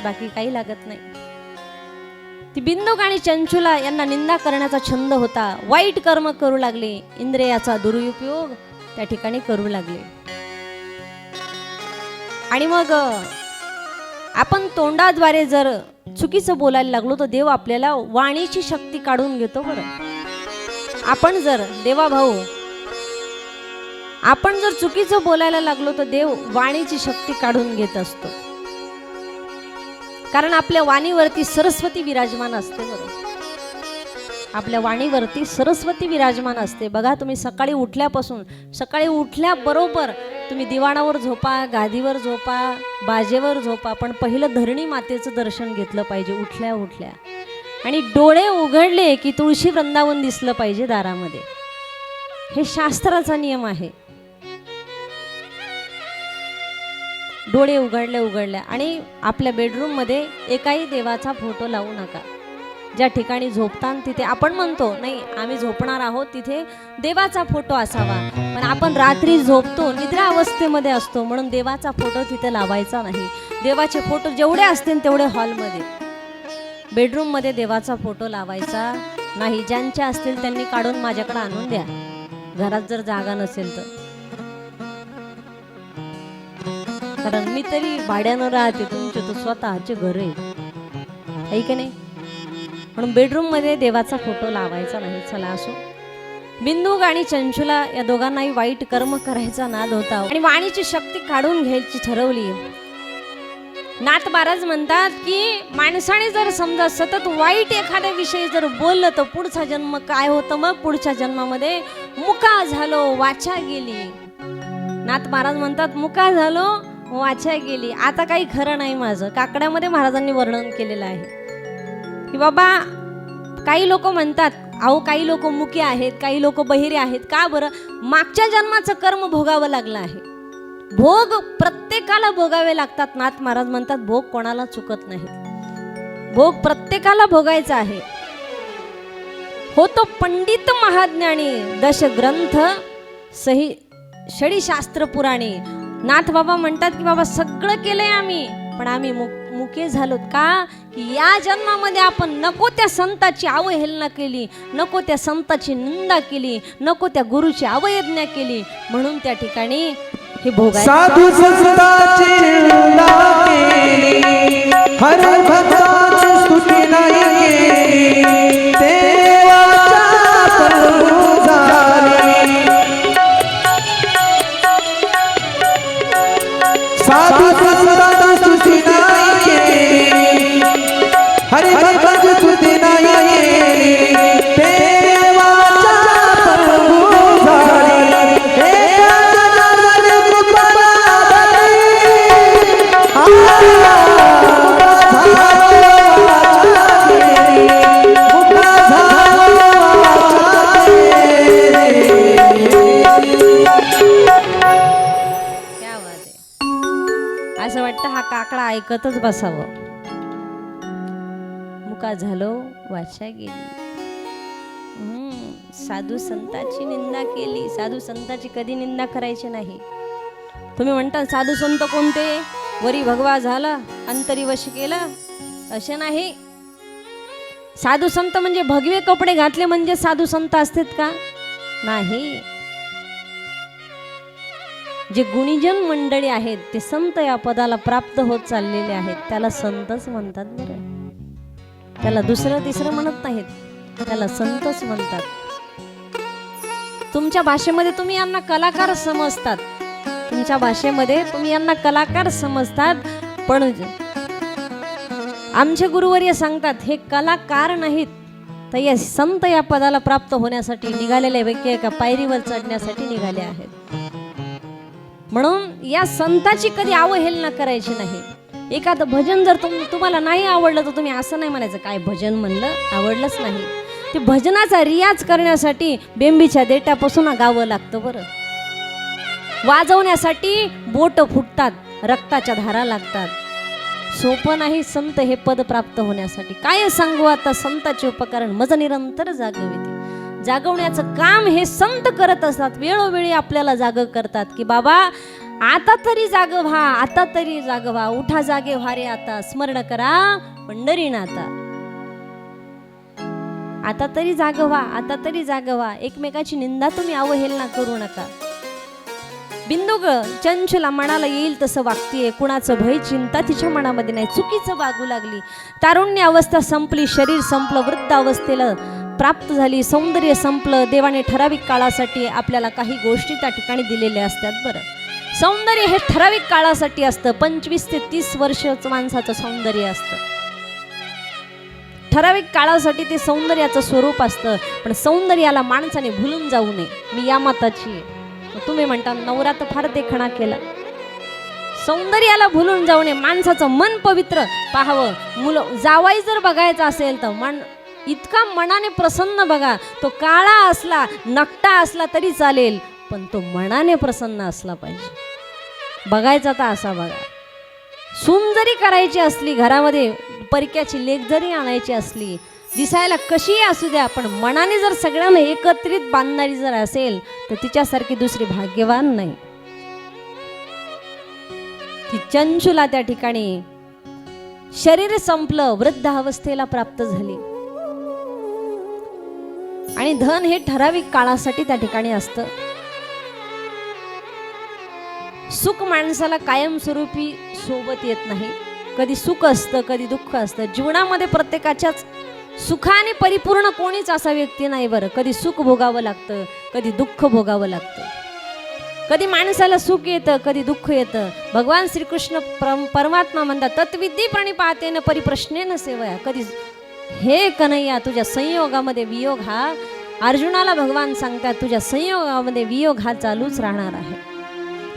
बाकी काही लागत नाही. ती बिंदुक आणि चंचुला यांना निंदा करण्याचा छंद होता. वाईट कर्म करू लागले, इंद्रियाचा दुरुपयोग त्या ठिकाणी करू लागले. आणि मग आपण तोंडाद्वारे जर चुकीचं बोलायला लागलो तर देव आपल्याला वाणीची शक्ती काढून घेतो. बरं, आपण जर देवा भाऊ आपण जर चुकीचं बोलायला लागलो तर देव वाणीची शक्ती काढून घेत असतो. कारण आपल्या वाणीवरती सरस्वती विराजमान असते. बरं, आपल्या वाणीवरती सरस्वती विराजमान असते. बघा, तुम्ही सकाळी उठल्याबरोबर तुम्ही दिवाणावर झोपा, गादीवर झोपा, बाजेवर झोपा, पण पहिलं धरणी मातेचं दर्शन घेतलं पाहिजे उठल्या उठल्या. आणि डोळे उघडले की तुळशी वृंदावन दिसलं पाहिजे दारामध्ये. हे शास्त्राचा नियम आहे. डोळे उघडल्या आणि आपल्या बेडरूम मध्ये एकाही देवाचा फोटो लावू नका. ज्या ठिकाणी झोपतान तिथे आपण म्हणतो नाही आम्ही झोपणार आहोत तिथे देवाचा फोटो असावा, पण आपण रात्री झोपतो, निद्रा अवस्थेमध्ये असतो, म्हणून देवाचा फोटो तिथे लावायचा नाही. देवाचे फोटो जेवढे असतील तेवढे हॉलमध्ये, बेडरूम मध्ये देवाचा फोटो लावायचा नाही. ज्यांचे असतील त्यांनी काढून माझ्याकडे आणून द्या, घरात जर जागा नसेल तर. कारण मी तरी भाड्यानं राहते, तुमचे तर स्वतःचे घर आहे की नाही, म्हणून बेडरूम मध्ये देवाचा फोटो लावायचा नाही. चला असो, बिंदुक आणि चंचुला या दोघांनाही वाईट कर्म करायचा नाद होता आणि वाणीची शक्ती काढून घ्यायची ठरवली. नाथ महाराज म्हणतात की माणसाने जर समजा सतत वाईट एखाद्या विषयी जर बोललं तर पुढचा जन्म काय होतं, मग पुढच्या जन्मामध्ये मुका झालो वाचा गेली. नाथ महाराज म्हणतात मुका झालो वाचा गेली. आता काही खरं नाही माझं. काकड्यामध्ये महाराजांनी वर्णन केलेलं आहे की बाबा काही लोक म्हणतात अहो काही लोक मुके आहेत, काही लोक बहिरे आहेत. का बरं? मागच्या जन्माचं कर्म भोगावं लागलं आहे. भोग प्रत्येकाला भोगावे लागतात. नाथ महाराज म्हणतात भोग कोणाला चुकत नाही, भोग प्रत्येकाला भोगायचा आहे. होतो पंडित महाज्ञानी दश ग्रंथ सही षडी शास्त्र पुराणे. नाथ बाबा म्हणतात की बाबा सगळं केलंय आम्ही, पण आम्ही मुके झालोत. का? की या जन्मामध्ये आपण नको त्या संताची अवहेलना केली, नको त्या संताची निंदा केली, नको त्या गुरुची अवहेलना केली, म्हणून त्या ठिकाणी हे भोगायचं. साधू संतांची निंदा केली, हर भक्ताची स्तुती नाही केली, देवाच्या प्रभू झाली. साधू संतांची स्तुती नाही केली, हर भक्ताची स्तुती नाही केली, देवाच्या प्रभू झाली. असं वाटतं हा काकडा ऐकतच बसावं. मुका झालो वाचा गेली. साधू संताची निंदा केली. साधू संताची कधी निंदा करायची नाही. तुम्ही म्हणता साधू संत कोणते? वरी भगवा झाला अंतरी वश केला, असे नाही. साधू संत म्हणजे भगवे कपडे घातले म्हणजे साधू संत असतात का? नाही. जे गुणीजन मंडळी आहेत ते संत या पदाला प्राप्त होत चाललेले आहेत, त्याला संतच म्हणतात. बरं, त्याला दुसरं तिसरं म्हणत नाहीत, त्याला संतच म्हणतात. तुमच्या भाषेमध्ये तुम्ही यांना कलाकार समजतात, तुमच्या भाषेमध्ये तुम्ही यांना कलाकार समजतात, पण आमचे गुरुवर्य सांगतात हे कलाकार नाहीत, तर या संत या पदाला प्राप्त होण्यासाठी निघालेले व्यक्ती एका पायरीवर चढण्यासाठी निघाले आहेत. म्हणून या संताची कधी अवहेलना करायची नाही. एखादं भजन जर तुम्हाला नाही आवडलं तर तुम्ही असं नाही म्हणायचं काय भजन म्हणलं, आवडलंच नाही. ते भजनाचा रियाज करण्यासाठी बेंबीच्या देट्यापासून गावं लागतं. बरं, वाजवण्यासाठी बोट फुटतात, रक्ताच्या धारा लागतात. सोपं नाही संत हे पद प्राप्त होण्यासाठी. काय सांगू आता संताचे उपकरण मज निरंतर जागविते. जागवण्याचं काम हे संत करत असतात. वेळोवेळी आपल्याला जाग करतात की बाबा आता तरी जाग व्हा, आता तरी जाग व्हा, उठा जागे व्हा रे आता, स्मरण करा पंढरीनाथा. आता तरी जाग व्हा, आता तरी जाग व्हा, एकमेकाची निंदा तुम्ही अवहेलना करू नका. बिंदू ग चंचला मनाला येईल तसं वागतीये, कुणाचं भय चिंता तिच्या मनामध्ये नाही, चुकीचं वागू लागली. तारुण्य अवस्था संपली, शरीर संपलं, वृद्ध अवस्थेला प्राप्त झाली, सौंदर्य संपलं. देवाने ठराविक काळासाठी आपल्याला काही गोष्टी त्या ठिकाणी दिलेल्या असतात. बरं, सौंदर्य हे ठराविक काळासाठी असतं. 25 ते 30 वर्ष माणसाचं सौंदर्य असतं. ठराविक काळासाठी ते सौंदर्याचं स्वरूप असतं. पण सौंदर्याला माणसाने भुलून जाऊ नये, मी या मताची आहे. तुम्ही म्हणता नवरा तर फार देखणा केला, सौंदर्याला भुलून जाऊ नये. माणसाचं मन पवित्र पाहावं. मुलं जावाई जर बघायचा असेल तर मन इतका मनाने प्रसन्न बघा. तो काळा असला, नकटा असला तरी चालेल, पण तो मनाने प्रसन्न असला पाहिजे. बघायचा तर असा बघा. सून जरी करायची असली, घरामध्ये परक्याची लेक जरी आणायची असली, दिसायला कशीही असू द्या, पण मनाने जर सगळ्यांना एकत्रित बांधणारी जर असेल तर तिच्यासारखी दुसरी भाग्यवान नाही. ती चंचुला त्या ठिकाणी शरीर संपलं, वृद्ध अवस्थेला प्राप्त झाली. आणि धन हे ठराविक काळासाठी त्या ठिकाणी असतं. सुख माणसाला कायमस्वरूपी सोबत येत नाही. कधी सुख असतं, कधी दुःख असतं. जीवनामध्ये प्रत्येकाच्याच सुखाने परिपूर्ण कोणीच असा व्यक्ती नाही. बरं, कधी सुख भोगावं लागतं, कधी दुःख भोगावं लागतं. कधी माणसाला सुख येतं, कधी दुःख येतं. भगवान श्रीकृष्ण परमात्मा म्हणतात, तत्विधी प्रणिपातेन परिप्रश्नेन सेवया. कधी हे कन्हैया तुझ्या संयोगामध्ये वियोग हा, अर्जुनाला भगवान सांगतात तुझ्या संयोगामध्ये वियोग हा चालूच राहणार आहे.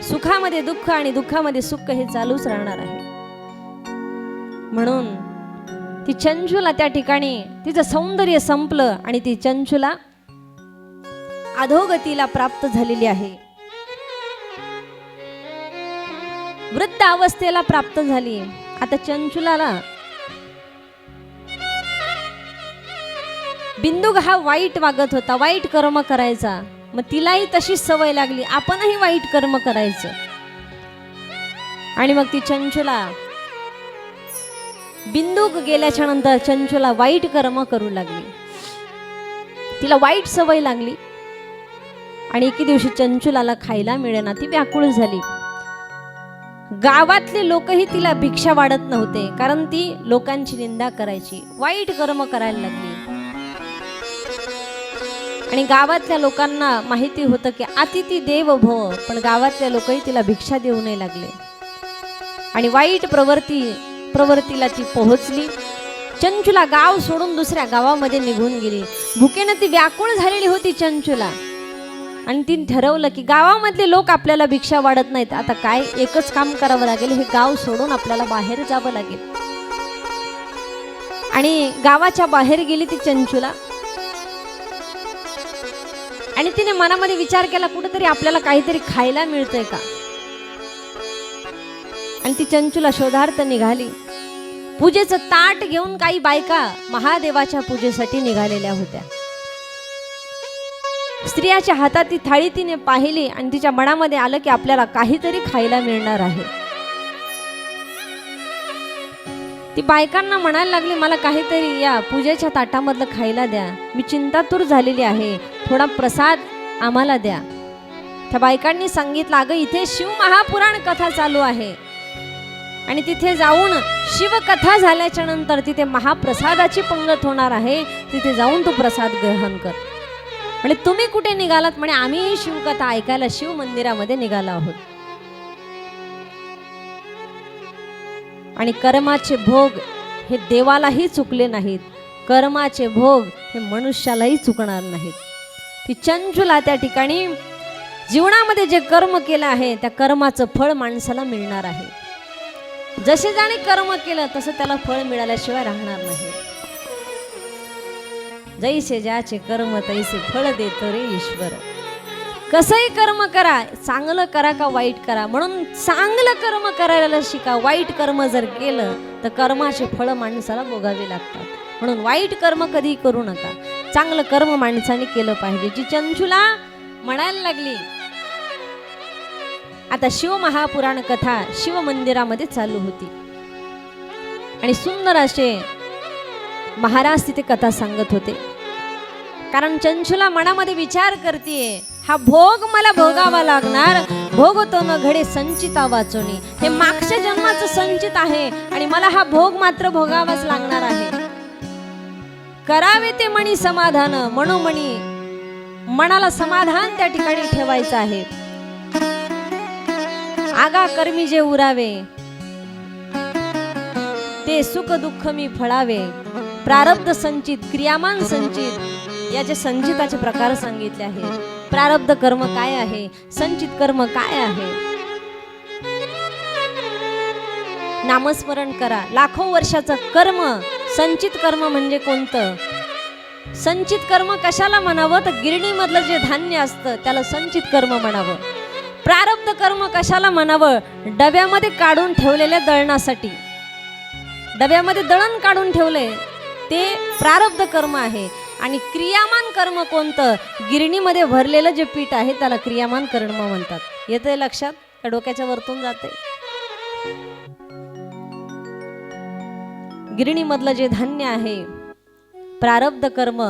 सुखामध्ये दुःख आणि दुःखामध्ये सुख हे चालूच राहणार आहे. म्हणून ती चंचुला त्या ठिकाणी तिचं सौंदर्य संपलं आणि ती चंचुला अधोगतीला प्राप्त झालेली आहे. वृद्ध अवस्थेला प्राप्त झाली. आता चंचुलाला बिंदू हा वाईट वागत होता, वाईट कर्म करायचा. मग तिलाही तशीच सवय लागली, आपणही वाईट कर्म करायचं. आणि मग ती चंचुला बिंदू गेल्याच्या नंतर चंचुला वाईट कर्म करू लागली. तिला वाईट सवय लागली. आणि एके दिवशी चंचुलाला खायला मिळेना, ती व्याकुळ झाली. गावातले लोकही तिला भिक्षा वाढत नव्हते, कारण ती लोकांची निंदा करायची, वाईट कर्म करायला लागली. आणि गावातल्या लोकांना माहिती होतं की अतिथी देव भव, पण गावातल्या लोकही तिला भिक्षा देऊ नये लागले. आणि वाईट प्रवृत्तीला ती पोहोचली. चंचुला गाव सोडून दुसऱ्या गावामध्ये निघून गेली. भुकेनं ती व्याकुळ झालेली होती चंचुला. आणि तिने ठरवलं की गावामधले लोक आपल्याला भिक्षा वाढत नाहीत, आता काय एकच काम करावं लागेल, हे गाव सोडून आपल्याला बाहेर जावं लागेल. आणि गावाच्या बाहेर गेली ती चंचुला. आणि तिने मनामध्ये विचार केला, कुठेतरी आपल्याला काहीतरी खायला मिळतंय का. आणि ती चंचुला शोधार्थ निघाली. पूजेचं ताट घेऊन काही बायका महादेवाच्या पूजेसाठी निघालेल्या होत्या. स्त्रियाच्या हातात ती थाळी तिने पाहिली आणि तिच्या मनामध्ये आलं की आपल्याला काहीतरी खायला मिळणार आहे. ती बायकांना म्हणायला लागली, मला काहीतरी या पूजेच्या ताटामधलं खायला द्या, मी चिंतातूर झालेली आहे, थोडा प्रसाद आम्हाला द्या. त्या बायकांनी सांगितलं, अगं इथे शिव महापुराण कथा चालू आहे आणि तिथे जाऊन शिवकथा झाल्याच्या नंतर तिथे महाप्रसादाची पंगत होणार आहे, तिथे जाऊन तो प्रसाद ग्रहण कर. म्हणजे तुम्ही कुठे निघालात? म्हणे आम्ही शिवकथा ऐकायला शिव मंदिरामध्ये निघालो आहोत. आणि कर्माचे भोग हे देवालाही चुकले नाहीत, कर्माचे भोग हे मनुष्यालाही चुकणार नाहीत. ती चंचुला त्या ठिकाणी जीवनामध्ये जे कर्म केलं आहे त्या कर्माचं फळ माणसाला मिळणार आहे. जसे ज्याने कर्म केलं तसं त्याला फळ मिळाल्याशिवाय राहणार नाही. जैसे ज्याचे कर्म तैसे फळ देतो रे ईश्वर. कसंही कर्म करा, चांगलं करा का वाईट करा, म्हणून चांगलं कर्म करायला शिका. वाईट कर्म जर केलं तर कर्माचे फळ माणसाला भोगावे लागतात. म्हणून वाईट कर्म कधी करू नका, चांगलं कर्म माणसाने केलं पाहिजे. जी चंचुला म्हणायला लागली आता शिव महापुराण कथा शिव मंदिरामध्ये चालू होती आणि सुंदर असे महाराज तिथे कथा सांगत होते. कारण चंचुला मनामध्ये विचार करतीये, हा भोग मला भोगावा लागणार, भोगतो न घडे संचिता वाचोनी. हे मागच्या जन्माचं संचित आहे आणि मला हा भोग मात्र भोगावाच लागणार आहे. करावे ते मणी समाधान, मनोमणी मनाला समाधान त्या ठिकाणी ठेवायचं आहे. आगा कर्मी जे उरावे ते सुख दुःख मी फळावे. प्रारब्ध संचित, क्रियामान संचित, याचे संचिताचे प्रकार सांगितले आहे. प्रारब्ध कर्म काय आहे, संचित कर्म काय आहे. नामस्मरण करा. लाखो वर्षाचं कर्म संचित कर्म म्हणजे कोणतं? संचित कर्म कशाला म्हणावं तर गिरणीमधलं जे धान्य असतं त्याला संचित कर्म म्हणावं. प्रारब्ध कर्म कशाला म्हणावं? डब्यामध्ये काढून ठेवलेल्या दळणासाठी. डब्यामध्ये दळण काढून ठेवले ते प्रारब्ध कर्म आहे. आणि क्रियामान कर्म कोणतं? गिरणीमध्ये भरलेलं जे पीठ आहे त्याला क्रियामान कर्म म्हणतात. येतंय लक्षात का? डोक्याच्या वरतून जाते. गिरणीमधलं जे धान्य आहे प्रारब्ध कर्म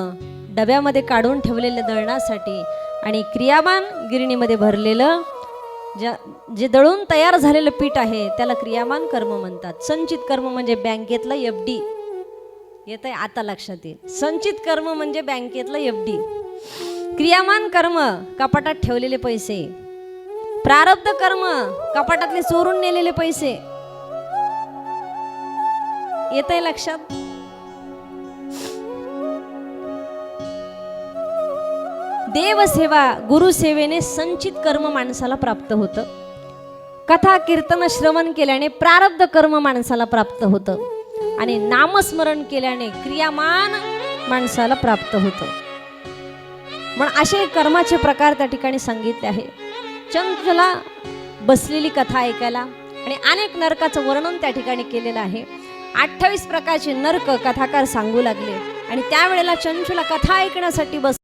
डब्यामध्ये काढून ठेवलेले दळणासाठी, आणि क्रियामान गिरणीमध्ये भरलेलं जे दळून तयार झालेलं पीठ आहे त्याला क्रियामान कर्म म्हणतात. संचित कर्म म्हणजे बँकेतलं FD. येतंय आता लक्षात येईल. संचित कर्म म्हणजे बँकेतलं FD. क्रियामान कर्म कपाटात ठेवलेले पैसे. प्रारब्ध कर्म कपाटातले चोरून नेलेले पैसे. येतंय लक्षात? देवसेवा गुरुसेवेने संचित कर्म माणसाला प्राप्त होतं. कथा कीर्तन श्रवण केल्याने प्रारब्ध कर्म माणसाला प्राप्त होतं आणि नामस्मरण केल्याने क्रियामान माणसाला प्राप्त होतं. म्हणून असे कर्माचे प्रकार त्या ठिकाणी सांगितले आहे. चंचला बसलेली कथा ऐकायला आणि अनेक नरकाचं वर्णन त्या ठिकाणी केलेलं आहे. 28 प्रकारचे नरक कथाकार सांगू लागले आणि त्यावेळेला चंचुला कथा ऐकण्यासाठी बसली.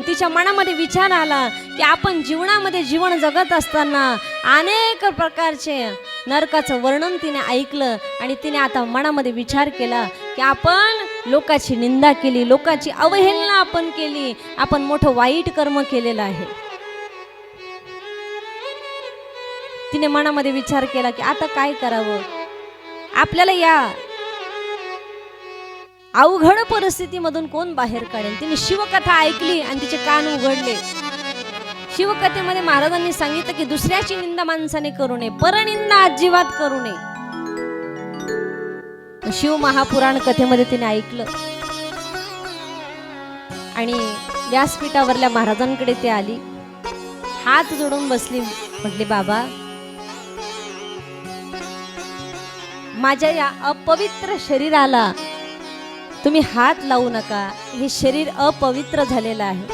तिच्या मनामध्ये विचार आला की आपण जीवनामध्ये जीवन जगत असताना अनेक प्रकारचे नरकाचं वर्णन तिने ऐकलं आणि तिने आता मनामध्ये विचार केला की आपण लोकांची निंदा केली, लोकांची अवहेलना आपण केली, आपण मोठं वाईट कर्म केलेलं आहे. तिने मनामध्ये विचार केला की आता काय करावं, आपल्याला या अवघड परिस्थितीमधून कोण बाहेर काढेल. तिने शिवकथा ऐकली आणि तिचे कान उघडले. शिवकथेमध्ये महाराजांनी सांगितलं की दुसऱ्याची निंदा माणसाने करू नये, परनिंदा अजिबात करू नये. शिव महापुराण कथेमध्ये तिने ऐकलं आणि व्यासपीठावरल्या महाराजांकडे ते आली, हात जोडून बसली. म्हटली, बाबा माझ्या या अपवित्र शरीराला तुम्ही हात लावू नका. हे शरीर अपवित्र झालेलं आहे.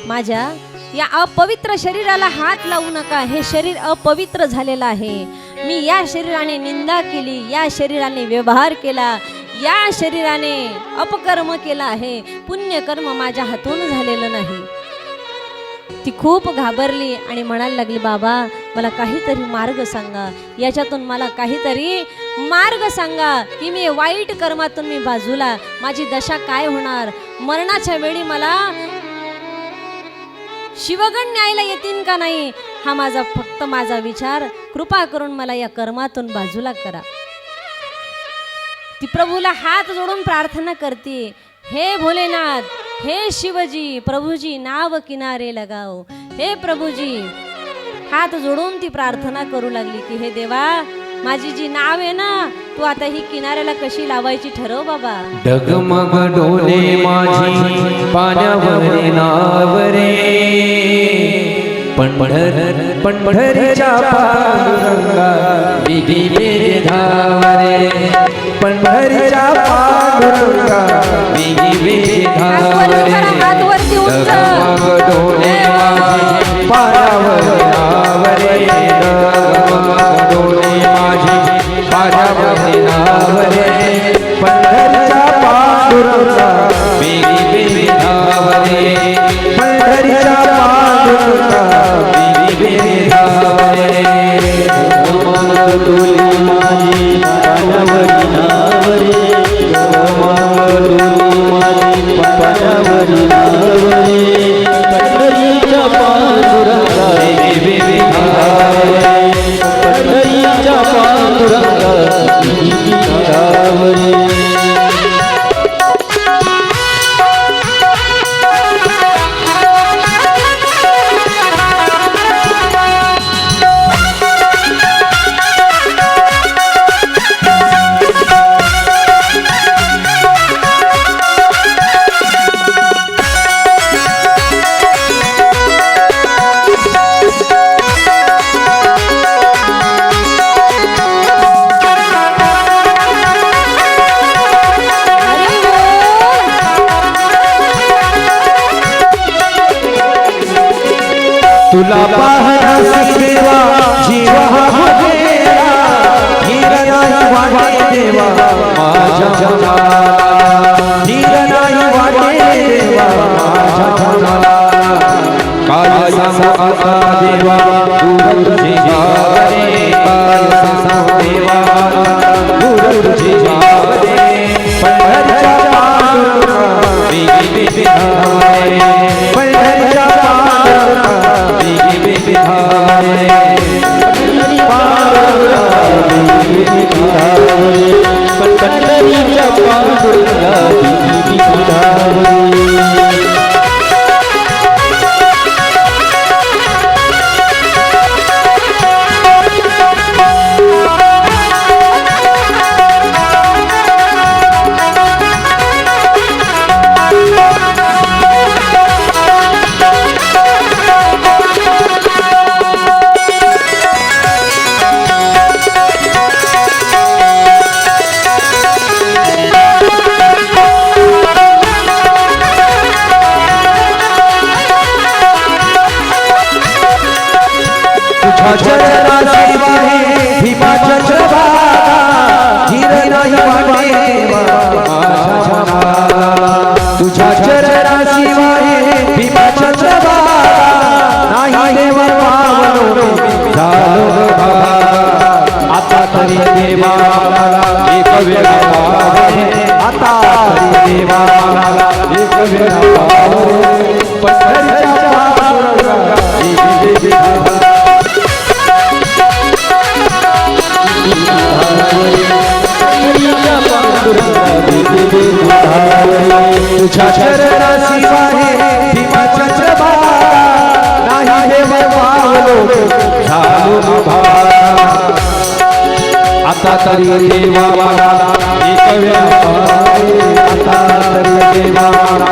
माझ्या या अपवित्र शरीराला हात लावू नका. हे शरीर अपवित्र झालेलं आहे. मी या शरीराने निंदा केली, या शरीराने व्यवहार केला, या शरीराने अपकर्म केला आहे. पुण्यकर्म माझ्या हातून झालेलं नाही. ती खूप घाबरली आणि म्हणायला लागली, बाबा मला काहीतरी मार्ग सांगा, याच्यातून मला काहीतरी मार्ग सांगा की मी वाईट कर्मातून मी बाजूला, माझी दशा काय होणार, मरणाच्या वेळी मला शिवगण न्यायला येतील का नाही, हा माझा फक्त माझा विचार, कृपा करून मला या कर्मातून बाजूला करा. ती प्रभूला हात जोडून प्रार्थना करते, हे भोलेनाथ, हे शिवजी, प्रभुजी नाव किनारे लगाओ. हे प्रभुजी, हात जोडून ती प्रार्थना करू लागली की हे देवा, माझी जी नाव आहे ना, तू आता ही किनाऱ्याला कशी लावायची ठरव बाबा. डगमग डोले माझी पाण्यावर नाव रे, पंढरीच्या पांडुरंगा बिगी बेरे धाव रे, पंढरीच्या पांडुरंगा बिगी बेरे धाव रे. डगमग डोले माझी पाण्यावर नाव रे, डगमग डोले माझी पाण्यावर नाव रे, पंढरीच्या पांडुरंगा बिगी बेरे धाव रे, पंढरीच्या पांडुरंगा बिगी बेरे धाव तुला पाहण्यास देवा जीव हा भुकेला, धीर नाही वाटे देवा माझ्या मनाला, धीर नाही वाटे देवा माझ्या मनाला. काय सांगू आता देवा दूर तुझे गावरे, काय सांगू देवा दूर तुझे गावरे. पंढरीच्या पांडुरंगा वेगी वेगी धावरे, पंढरीच्या पांडुरंगा वेगी वेगी धावरे, पांडुरंगा वेगी वेगी धावरे, पंढरीच्या पांडुरंगा वेगी वेगी धावरे. चरणाची वाहे भीमाच्या चरणाला, धीर नाही वाटे देवा माझ्या मनाला. तुझ्या चरणाची वाहे भीमाच्या चरणाला, नाही देवा पावलो झालो बाबा. आता तरी देवा मला एक वेळा पावे, आता तरी देवा मला एक वेळा पावे. पंढरीच्या पांडुरंगा वेगी वेगी धावरे, तुझ्या चरणाची वाहे भीमाच्या चरणाला, नाही देवा पावलो झालो बाबा. आता तरी देवा मला एक वेळा पावे, आता तरी देवा मला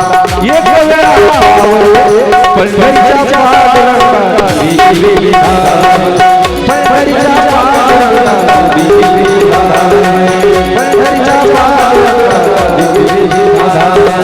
एक वेळा पावे. पंढरीच्या पांडुरंगा वेगी वेगी धावरे, पंढरीच्या पांडुरंगा वेगी वेगी धावरे, पंढरीच्या पांडुरंगा वेगी वेगी धावरे.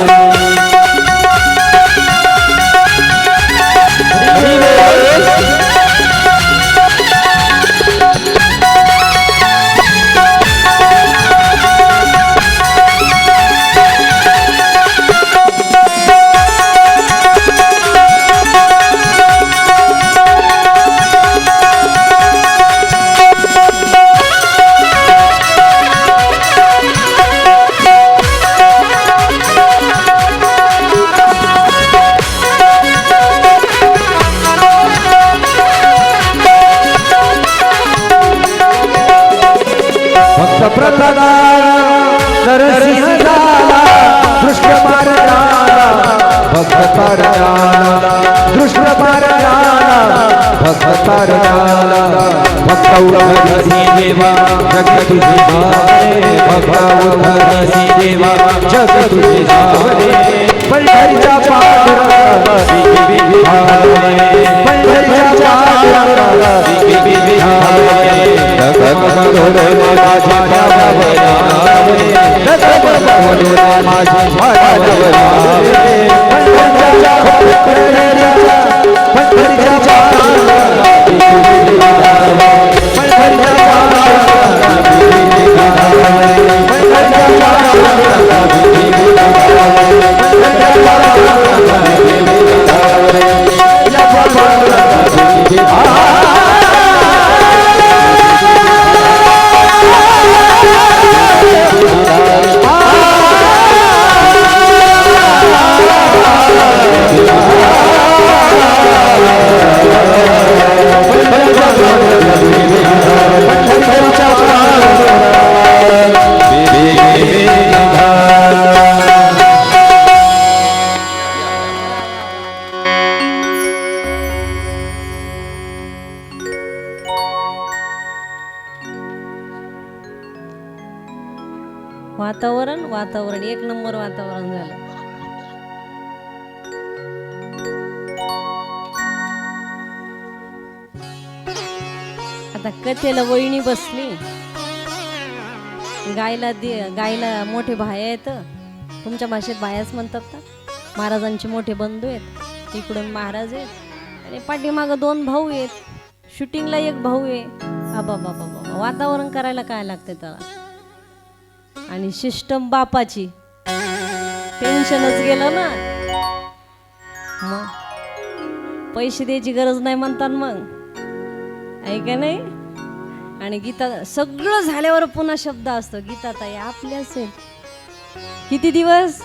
प्रथनाला नरसिंह झाला, दृष्ट मारणारा भक्त तारणाला, दृष्ट मारणारा भक्त तारणाला. भक्त उद्धरसी देवा जग तुझे धावरे, भक्त उद्धरसी देवा जग तुझे धावरे. पंढरीच्या पांडुरंगा वेगी वेगी धावरे, पंढरीच्या पांडुरंगा वेगी वेगी धावरे. जगमगोरे माझे भावनावे, जगमगोरे माझे भावनावे. पंढरीच्या पांडुरंगा, पंढरीच्या पांडुरंगा वेगी वेगी धावरे, पंढरीच्या पांडुरंगा वेगी वेगी धावरे, पंढरीच्या पांडुरंगा वेगी वेगी धावरे, पंढरीच्या पांडुरंगा वेगी वेगी धावरे, या पांडुरंगा वेगी वेगी धावरे. वातावरण एक नंबर वातावरण झालं. आता कथेला वहिनी बसली, गायला मोठे भाया आहेत. तुमच्या भाषेत बायाच म्हणतात का? महाराजांचे मोठे बंधू आहेत, इकडून महाराज आहेत, आणि पाठीमागं 2 भाऊ आहेत, शूटिंगला 1 भाऊ आहे. बाबा बाबा वातावरण करायला काय लागते त्याला. आणि सिस्टम बापाची, टेन्शनच गेलं ना. मग पैसे द्यायची गरज नाही म्हणतात मग, आहे का नाही. आणि गीता सगळं झाल्यावर पुन्हा शब्द असतो, गीता ताई आपल्याच आहेत. किती दिवस,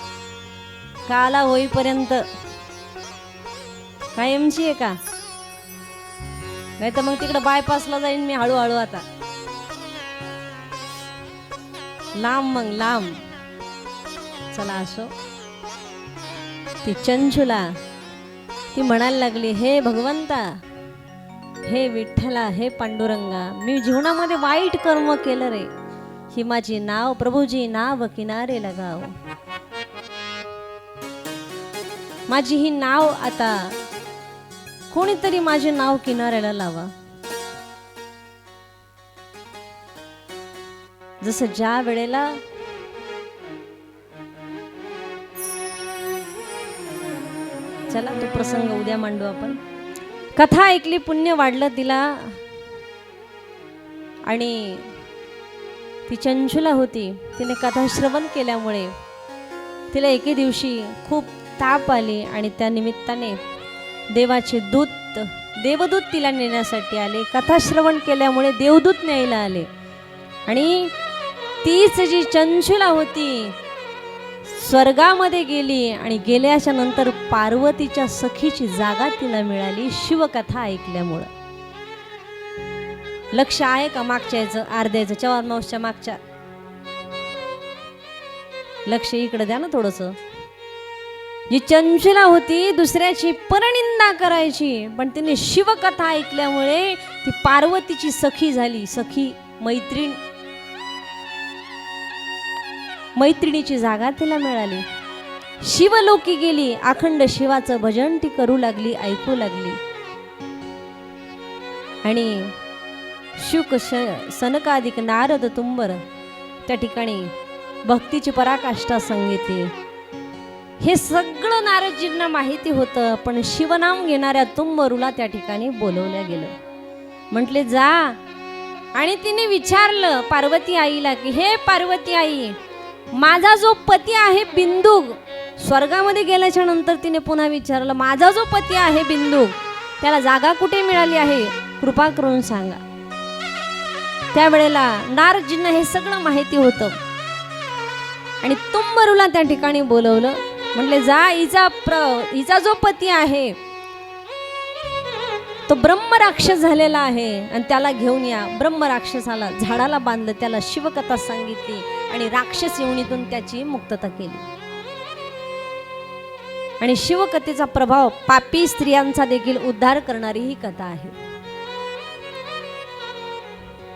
काला होईपर्यंत. कायमची आहे का, नाही तर मग तिकडं बायपासला जाईन मी हळूहळू. आता लांब, मग लांब. चला असो. ती चंचुला ती म्हणायला लागली, हे भगवंता, हे विठ्ठला, हे पांडुरंगा, मी जीवनामध्ये वाईट कर्म केलं रे. ही माझी नाव प्रभूजी नाव किनारे लगाव. माझी ही नाव आता कोणीतरी माझे नाव किनाऱ्याला लावा. जसं ज्या वेळेला चला तो प्रसंग उद्या मांडू आपण. कथा ऐकली, पुण्य वाढलं तिला. आणि ती चंचुला होती, तिने कथा श्रवण केल्यामुळे तिला एके दिवशी खूप ताप आली आणि त्या निमित्ताने देवाचे देवदूत तिला नेण्यासाठी आले. कथा श्रवण केल्यामुळे देवदूत न्यायला आले. आणि तीच जी चंचुला होती स्वर्गामध्ये गेली आणि गेल्याच्या नंतर पार्वतीच्या सखीची जागा तिला मिळाली शिवकथा ऐकल्यामुळं. लक्ष आहे का मागच्या याचं, अर्ध्याचं, चव्हाण मावशीच्या मागच्या. लक्ष इकडे द्या ना थोडस. जी चंचुला होती दुसऱ्याची परनिंदा करायची, पण तिने शिवकथा ऐकल्यामुळे ती पार्वतीची सखी झाली. सखी, मैत्रिणीची जागा तिला मिळाली. शिवलोकी गेली, अखंड शिवाचं भजन ती करू लागली, ऐकू लागली. आणि शुक सनकादिक नारद तुंबर त्या ठिकाणी भक्तीची पराकाष्ठा सांगितली. हे सगळं नारदजींना माहिती होतं, पण शिवनाम घेणाऱ्या तुंबरूला त्या ठिकाणी बोलवल्या गेलं. म्हटले जा. आणि तिने विचारलं पार्वती आईला की हे पार्वती आई, माझा जो पती आहे बिंदुक, स्वर्गामध्ये गेल्याच्या नंतर तिने पुन्हा विचारलं, माझा जो पती आहे बिंदुक, त्याला जागा कुठे मिळाली आहे, कृपा करून सांगा. त्यावेळेला नारदजींना हे सगळं माहिती होतं आणि तुंबरूला त्या ठिकाणी बोलवलं. म्हटले जा, हिचा जो पती आहे तो ब्रह्मराक्षस झालेला आहे आणि त्याला घेऊन या. ब्रह्मराक्षसाला झाडाला बांधलं, त्याला शिवकथा सांगितली आणि राक्षस योनीतून त्याची मुक्तता केली. आणि शिवकथेचा प्रभाव पापी स्त्रियांचा देखील उद्धार करणारी ही कथा आहे.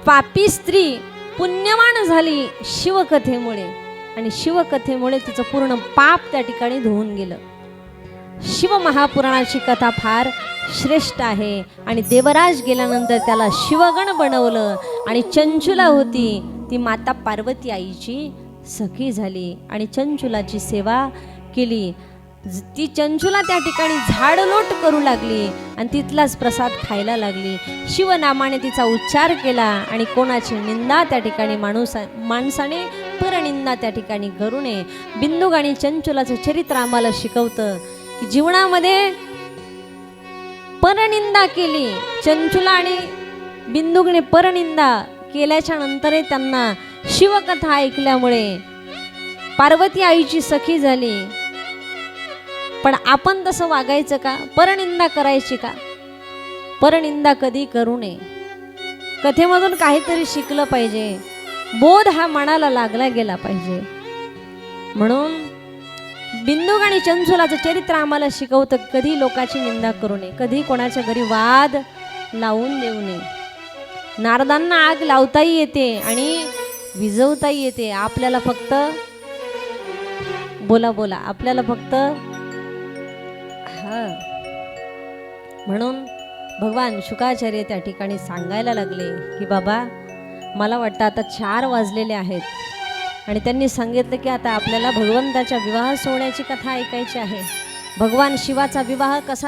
पापी स्त्री पुण्यवान झाली शिवकथेमुळे आणि शिवकथेमुळे तिचं पूर्ण पाप त्या ठिकाणी धुवून गेलं. शिव महापुराणाची कथा फार श्रेष्ठ आहे. आणि देवराज गेल्यानंतर त्याला शिवगण बनवलं आणि चंचुला होती ती माता पार्वती आईची सखी झाली आणि चंचुलाची सेवा केली. ती चंचुला त्या ठिकाणी झाडलोट करू लागली आणि तिथलाच प्रसाद खायला लागली. शिवनामाने तिचा उच्चार केला आणि कोणाची निंदा त्या ठिकाणी माणसाने परनिंदा त्या ठिकाणी करू नये. बिंदुक आणि चंचुलाचं चरित्र आम्हाला शिकवतं की जीवनामध्ये परनिंदा केली, चंचुला आणि बिंदुकने परनिंदा केल्याच्या नंतरही त्यांना शिवकथा ऐकल्यामुळे पार्वती आईची सखी झाली. पण आपण तसं वागायचं का, परनिंदा करायची का? परनिंदा कधी करू नये. कथेमधून काहीतरी शिकलं पाहिजे, बोध हा मनाला लागला गेला पाहिजे. म्हणून बिंदुक आणि चंचुलाचं चरित्र आम्हाला शिकवतं कधी लोकांची निंदा करू नये, कधी कोणाच्या घरी वाद लावून देऊ नये. नारदांना आग लावताही येते आणि विझवताही येते. आपल्याला फक्त बोला आपल्याला फक्त म्हणून भगवान शुकाचार्य त्या ठिकाणी सांगायला लागले की बाबा मला वाटतं आता 4 वाजलेले आहेत. आणि त्यांनी सांगितलं की आता आपल्याला भगवंताच्या विवाह सोहळ्याची कथा ऐकायची आहे. भगवान शिवाचा विवाह कसा